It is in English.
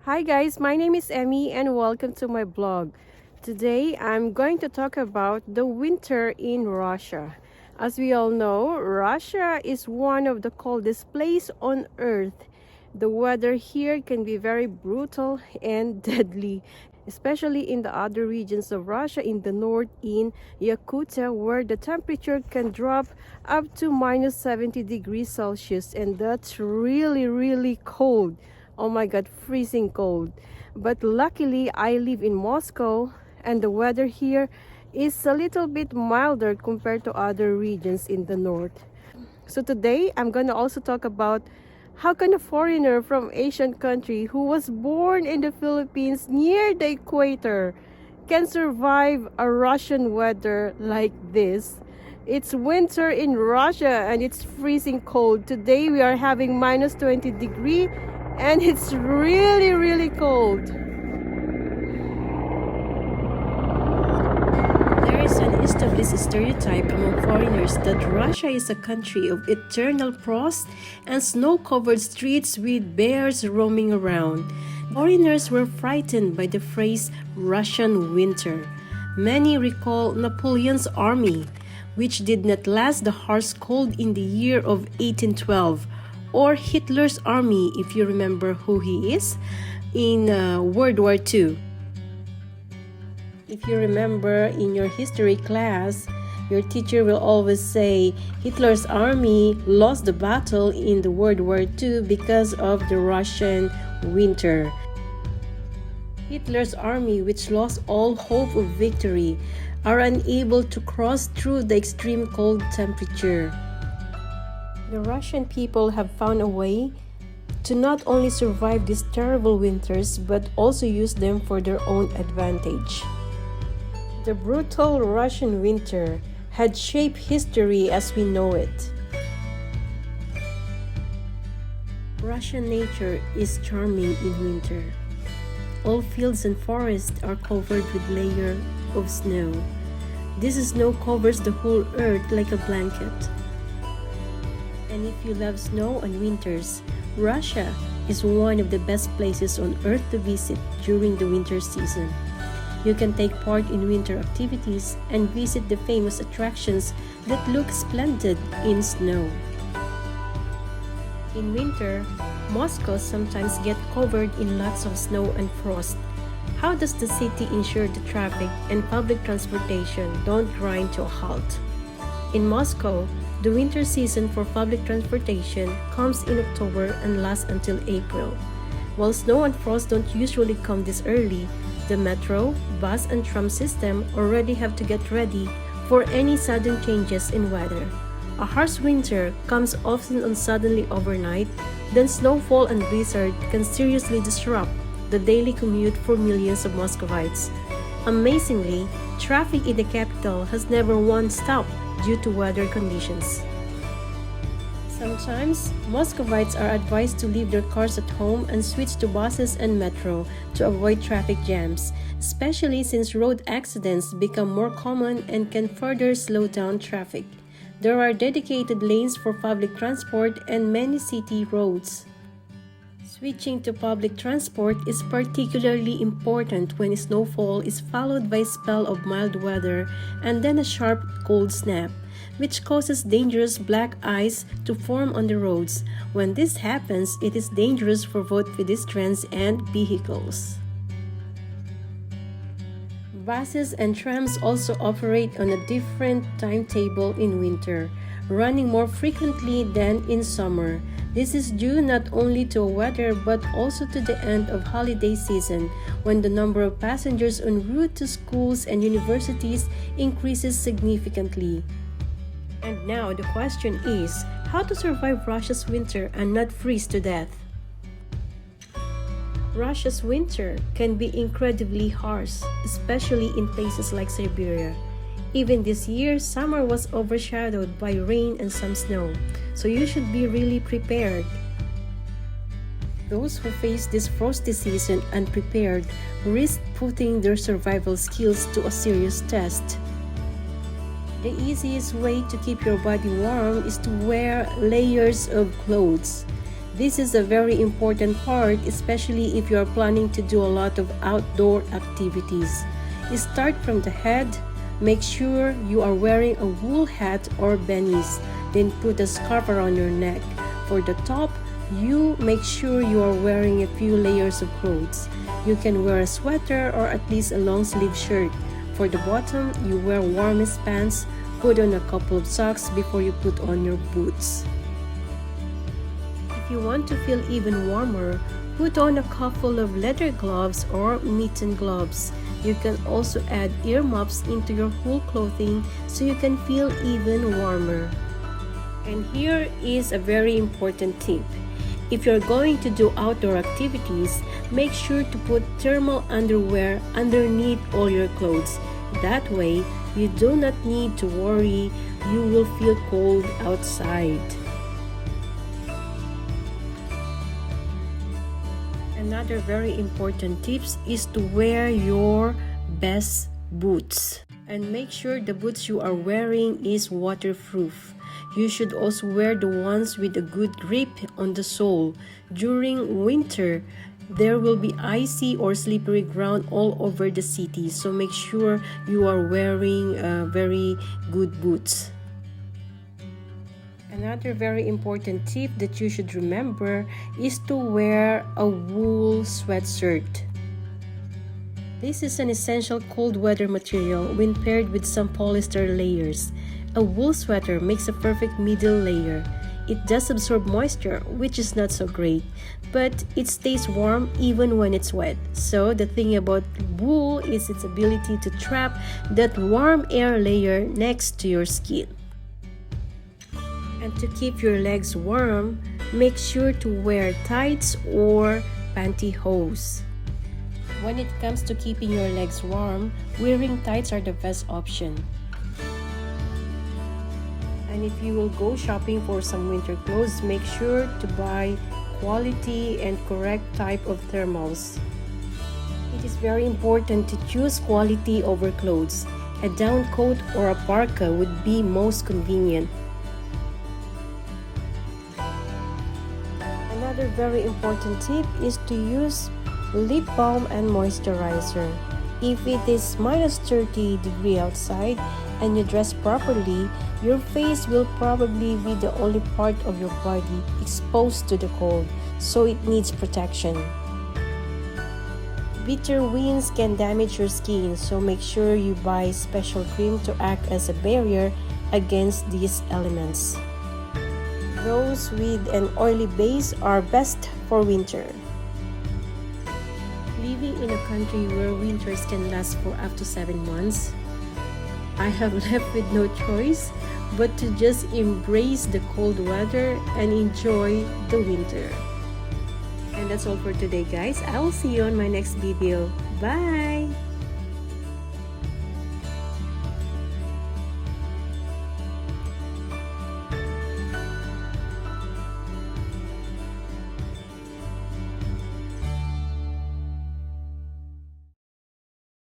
Hi guys, my name is Emmy and welcome to my blog. Today I'm going to talk about the winter in Russia. As we all know, Russia is one of the coldest places on earth. The weather here can be very brutal and deadly, especially in the other regions of Russia in the north in Yakutia, where the temperature can drop up to minus 70 degrees Celsius, and that's really cold. Oh my god, freezing cold. But luckily I live in Moscow and the weather here is a little bit milder compared to other regions in the north. So today I'm gonna also talk about how can a foreigner from Asian country who was born in the Philippines near the equator can survive a Russian weather like this. It's winter in Russia and it's freezing cold. Today we are having minus 20 degree and it's really cold. There is an established stereotype among foreigners that Russia is a country of eternal frost and snow-covered streets with bears roaming around. Foreigners were frightened by the phrase Russian winter. Many recall Napoleon's army, which did not last the harsh cold in the year of 1812, or Hitler's army, if you remember who he is, in World War II. If you remember in your history class, your teacher will always say Hitler's army lost the battle in the World War II because of the Russian winter. Hitler's army, which lost all hope of victory, are unable to cross through the extreme cold temperature. The Russian people have found a way to not only survive these terrible winters but also use them for their own advantage. The brutal Russian winter had shaped history as we know it. Russian nature is charming in winter. All fields and forests are covered with layers of snow. This snow covers the whole earth like a blanket. And if you love snow and winters, Russia is one of the best places on earth to visit during the winter season. You can take part in winter activities and visit the famous attractions that look splendid in snow. In winter, Moscow sometimes gets covered in lots of snow and frost. How does the city ensure the traffic and public transportation don't grind to a halt? In Moscow, the winter season for public transportation comes in October and lasts until April. While snow and frost don't usually come this early, the metro, bus, and tram system already have to get ready for any sudden changes in weather. A harsh winter comes often and suddenly overnight, then snowfall and blizzard can seriously disrupt the daily commute for millions of Muscovites. Amazingly, traffic in the capital has never once stopped due to weather conditions. Sometimes, Muscovites are advised to leave their cars at home and switch to buses and metro to avoid traffic jams, especially since road accidents become more common and can further slow down traffic. There are dedicated lanes for public transport and many city roads. Switching to public transport is particularly important when snowfall is followed by a spell of mild weather and then a sharp cold snap, which causes dangerous black ice to form on the roads. When this happens, it is dangerous for both pedestrians and vehicles. Buses and trams also operate on a different timetable in winter, running more frequently than in summer. This is due not only to weather but also to the end of holiday season, when the number of passengers en route to schools and universities increases significantly. And now the question is, how to survive Russia's winter and not freeze to death? Russia's winter can be incredibly harsh, especially in places like Siberia. Even this year, summer was overshadowed by rain and some snow, so you should be really prepared. Those who face this frosty season unprepared risk putting their survival skills to a serious test. The easiest way to keep your body warm is to wear layers of clothes. This is a very important part, especially if you are planning to do a lot of outdoor activities. Start from the head. Make sure you are wearing a wool hat or beanies. Then put a scarf around your neck. For the top, you make sure you are wearing a few layers of clothes. You can wear a sweater or at least a long sleeve shirt. For the bottom, you wear warmest pants. Put on a couple of socks before you put on your boots. If you want to feel even warmer, put on a couple of leather gloves or mitten gloves. You can also add ear muffs into your wool clothing so you can feel even warmer. And here is a very important tip. If you're going to do outdoor activities, make sure to put thermal underwear underneath all your clothes. That way, you do not need to worry you will feel cold outside. Another very important tips is to wear your best boots. And make sure the boots you are wearing is waterproof. You should also wear the ones with a good grip on the sole. During winter, there will be icy or slippery ground all over the city, so make sure you are wearing very good boots. Another very important tip that you should remember is to wear a wool sweatshirt. This is an essential cold weather material when paired with some polyester layers. A wool sweater makes a perfect middle layer. It does absorb moisture, which is not so great, but it stays warm even when it's wet. So the thing about wool is its ability to trap that warm air layer next to your skin. And to keep your legs warm, make sure to wear tights or pantyhose. When it comes to keeping your legs warm, wearing tights are the best option. And if you will go shopping for some winter clothes, make sure to buy quality and correct type of thermals. It is very important to choose quality over clothes. A down coat or a parka would be most convenient. Another very important tip is to use lip balm and moisturizer. If it is minus 30 degrees outside and you dress properly, your face will probably be the only part of your body exposed to the cold, so it needs protection. Bitter winds can damage your skin, so make sure you buy special cream to act as a barrier against these elements. Those with an oily base are best for winter. Living in a country where winters can last for up to 7 months, I have left with no choice but to just embrace the cold weather and enjoy the winter. And that's all for today, guys. I will see you on my next video. Bye!